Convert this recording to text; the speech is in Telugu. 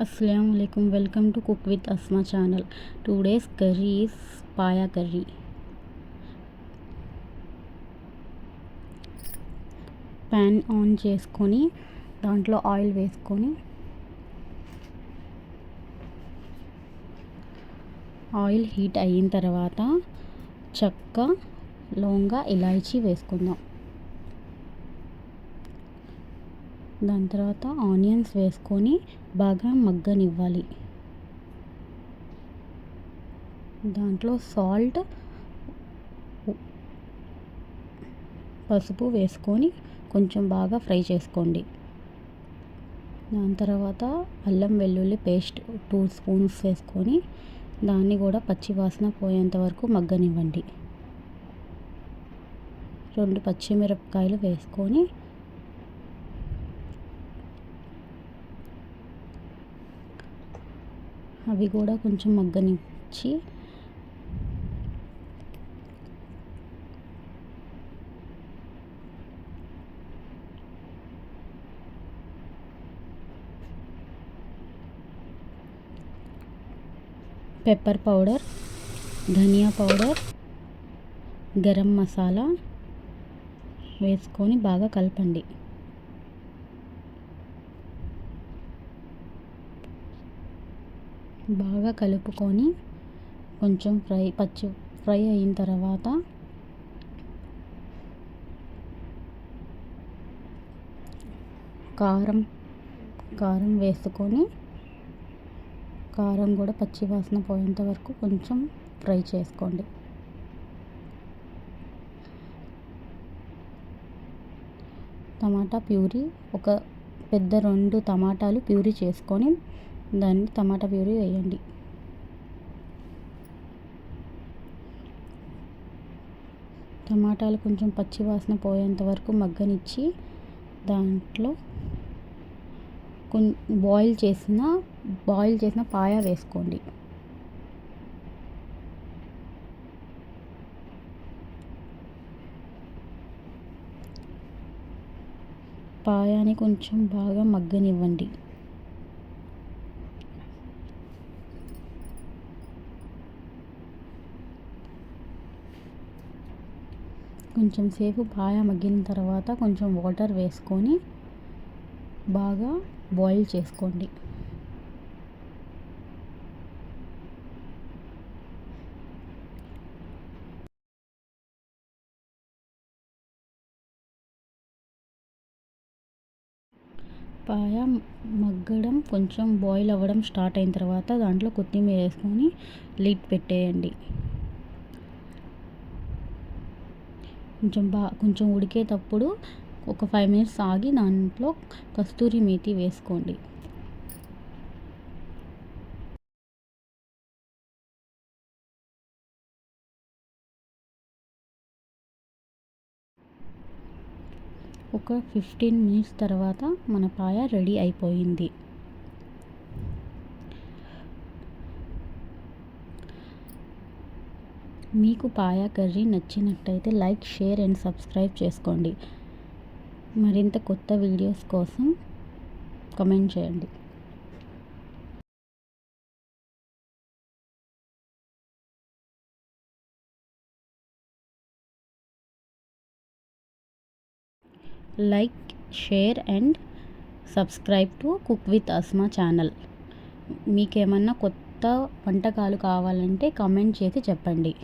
Assalamualaikum. Welcome to Cook with Asma channel. Today's curry is paya curry. Pan on చేసుకొని దాంట్లో ఆయిల్ వేసుకొని ఆయిల్ హీట్ అయిన తర్వాత చెక్క లవంగ ఇలాచీ వేసుకుందాం. దాని తర్వాత ఆనియన్స్ వేసుకొని బాగా మగ్గనివ్వాలి. దాంట్లో సాల్ట్ పసుపు వేసుకొని కొంచెం బాగా ఫ్రై చేసుకోండి. దాని తర్వాత అల్లం వెల్లుల్లి పేస్ట్ 2 స్పూన్స్ వేసుకొని దాన్ని కూడా పచ్చి వాసన పోయేంత వరకు మగ్గనివ్వండి. 2 పచ్చిమిరపకాయలు వేసుకొని అవి కూడా కొంచెం మగ్గనిచ్చి పెప్పర్ పౌడర్, ధనియా పౌడర్, గరం మసాలా వేసుకొని బాగా కలపండి. బాగా కలుపుకొని కొంచెం ఫ్రై అయిన తర్వాత కారం వేసుకొని కారం కూడా పచ్చి వాసన పోయేంత వరకు కొంచెం ఫ్రై చేసుకోండి. టమాటా ప్యూరీ ఒక పెద్ద 2 టమాటాలు ప్యూరీ చేసుకొని దాన్ని టమాటా ప్యూరీ వేయండి. టమాటాలు కొంచెం పచ్చి వాసన పోయేంత వరకు మగ్గనిచ్చి దాంట్లో బాయిల్ చేసిన పాయ వేసుకోండి. పాయాని కొంచెం బాగా మగ్గనివ్వండి. కొంచెం సేపు పాయ మగ్గిన తర్వాత కొంచెం వాటర్ వేసుకొని బాగా బాయిల్ చేసుకోండి. పాయ మగ్గడం కొంచెం బాయిల్ అవ్వడం స్టార్ట్ అయిన తర్వాత దాంట్లో కొత్తిమీర వేసుకొని లిడ్ పెట్టేయండి. కొంచెం ఉడికేటప్పుడు ఒక 5 మినిట్స్ ఆగి దాంట్లో కస్తూరి మేతి వేసుకోండి. ఒక 15 మినిట్స్ తర్వాత మన పాయ రెడీ అయిపోయింది. మీకు పాయ కర్రీ నచ్చినట్టయితే లైక్, షేర్ అండ్ సబ్స్క్రైబ్ చేసుకోండి. మరింత కొత్త వీడియోస్ కోసం కామెంట్ చేయండి. Like, share and subscribe to cook with Asma channel. మీకేమన్నా కొత్త వంటకాలు కావాలంటే కామెంట్ చేసి చెప్పండి.